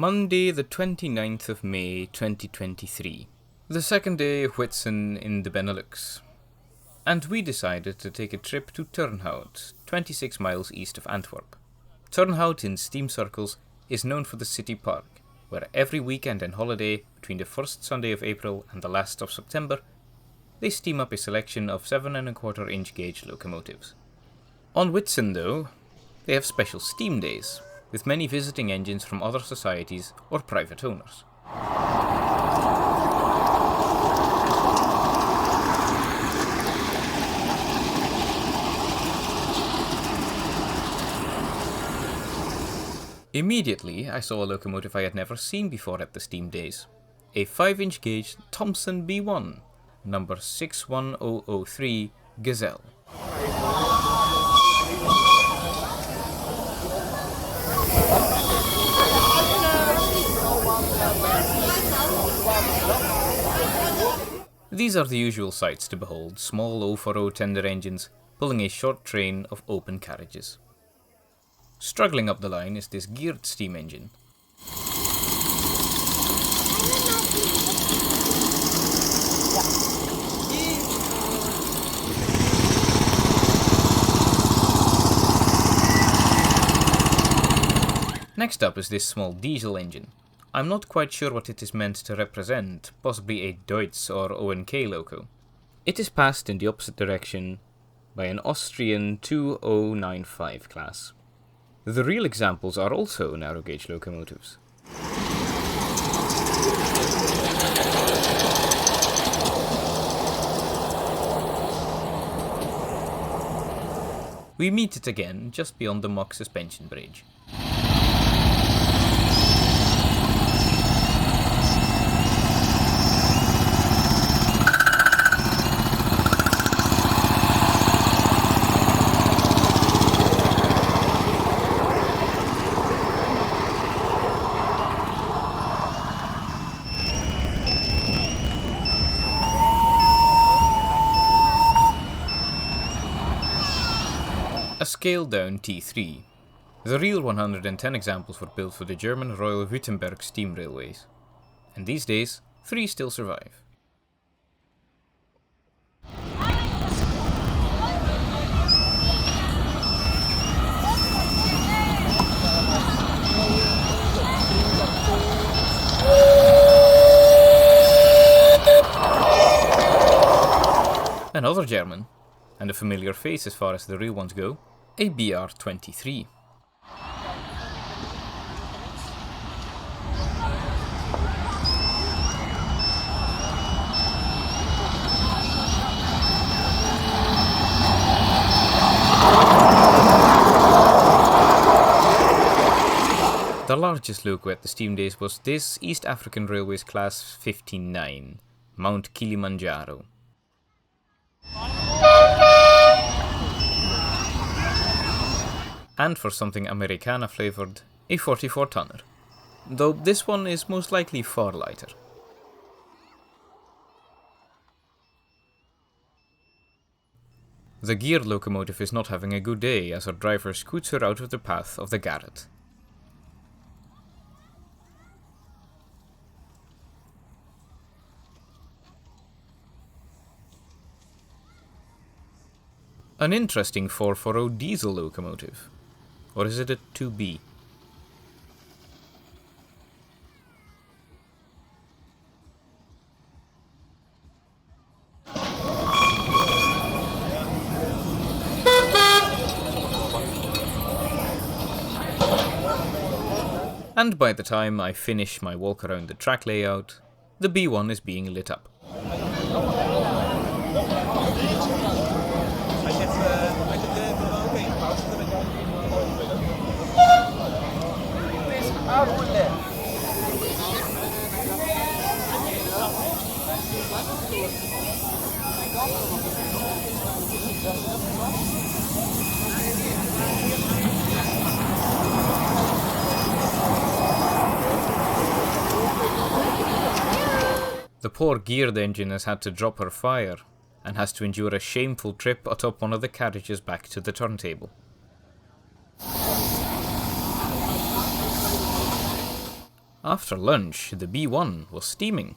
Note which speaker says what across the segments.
Speaker 1: Monday the 29th of May 2023, the second day of Whitsun in the Benelux, and we decided to take a trip to Turnhout, 26 miles east of Antwerp. Turnhout in steam circles is known for the city park, where every weekend and holiday between the first Sunday of April and the last of September, they steam up a selection of 7¼ inch gauge locomotives. On Whitsun though, they have special steam days, with many visiting engines from other societies or private owners. Immediately, I saw a locomotive I had never seen before at the steam days. A 5-inch gauge Thomson B1, number 61003 Gazelle. These are the usual sights to behold, small 040 tender engines pulling a short train of open carriages. Struggling up the line is this geared steam engine. Next up is this small diesel engine. I'm not quite sure what it is meant to represent, possibly a Deutz or ONK loco. It is passed in the opposite direction by an Austrian 2095 class. The real examples are also narrow gauge locomotives. We meet it again just beyond the mock suspension bridge. A scaled-down T3. The real 110 examples were built for the German Royal Württemberg steam railways, and these days 3 still survive. Another German, and a familiar face as far as the real ones go, a BR-23. The largest loco at the steam days was this East African Railways Class 15-9, Mount Kilimanjaro. And for something Americana flavoured, a 44-tonner, though this one is most likely far lighter. The geared locomotive is not having a good day as her driver scoots her out of the path of the garret. An interesting 440 diesel locomotive. Or is it a 2B? And by the time I finish my walk around the track layout, the B1 is being lit up. The poor geared engine has had to drop her fire, and has to endure a shameful trip atop one of the carriages back to the turntable. After lunch, the B1 was steaming.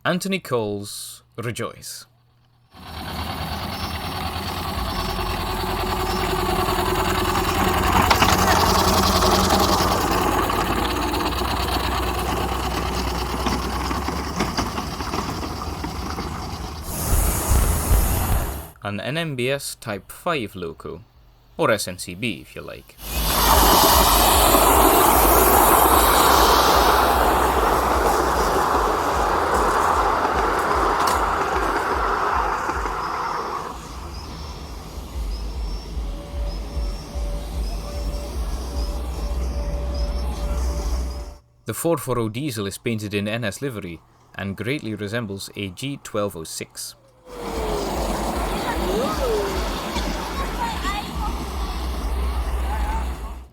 Speaker 1: Anthony calls Rejoice. An NMBS Type 5 loco, or SNCB if you like. The 440 diesel is painted in NS livery and greatly resembles a G1206.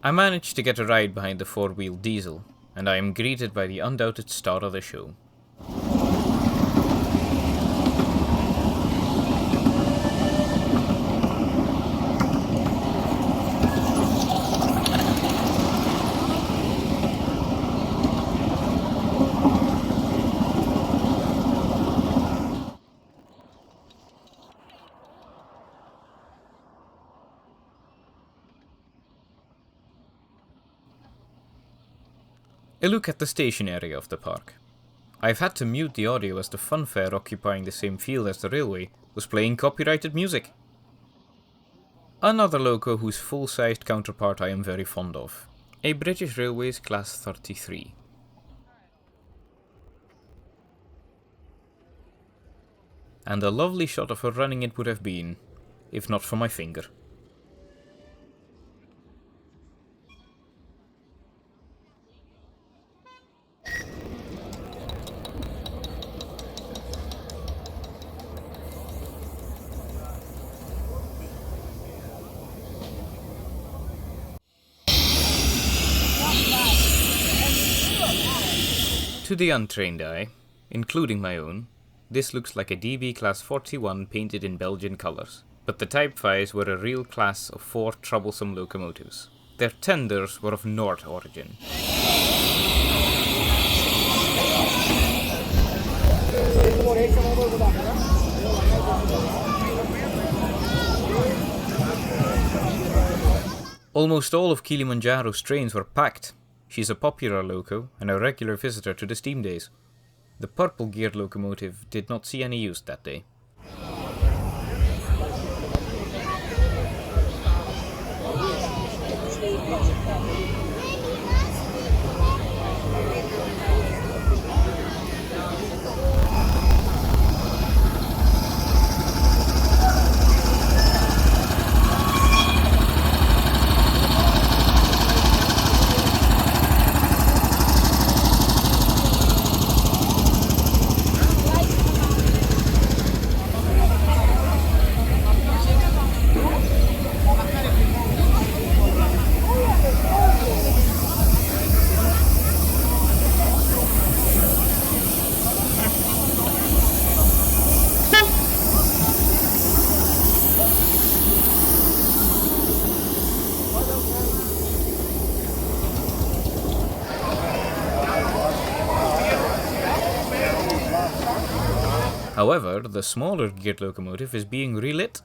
Speaker 1: I managed to get a ride behind the four-wheel diesel, and I am greeted by the undoubted star of the show. A look at the station area of the park. I've had to mute the audio as the funfair occupying the same field as the railway was playing copyrighted music. Another loco whose full-sized counterpart I am very fond of. A British Railways Class 33. And a lovely shot of her running it would have been, if not for my finger. To the untrained eye, including my own, this looks like a DB Class 41 painted in Belgian colours. But the Type 5s were a real class of 4 troublesome locomotives. Their tenders were of Nord origin. Almost all of Kilimanjaro's trains were packed. She's a popular loco and a regular visitor to the Steam Days. The purple-geared locomotive did not see any use that day. However, the smaller geared locomotive is being relit.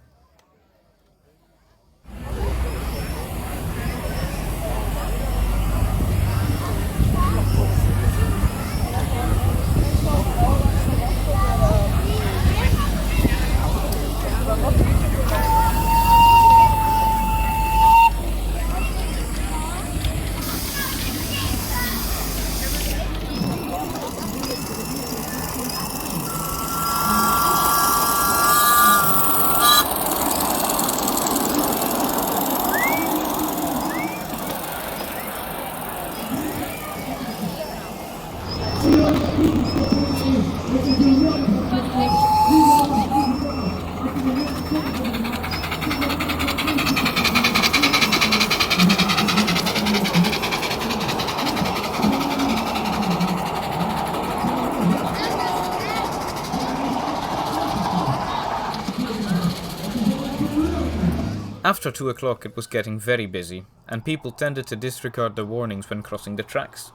Speaker 1: After 2 o'clock it was getting very busy, and people tended to disregard the warnings when crossing the tracks.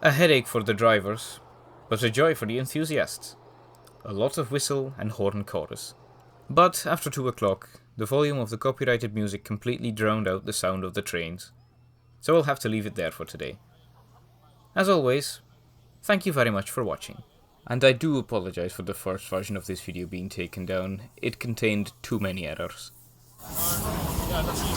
Speaker 1: A headache for the drivers, but a joy for the enthusiasts. A lot of whistle and horn chorus. But after 2 o'clock, the volume of the copyrighted music completely drowned out the sound of the trains, so I'll have to leave it there for today. As always, thank you very much for watching. And I do apologize for the first version of this video being taken down. It contained too many errors. Ja, dat zie je.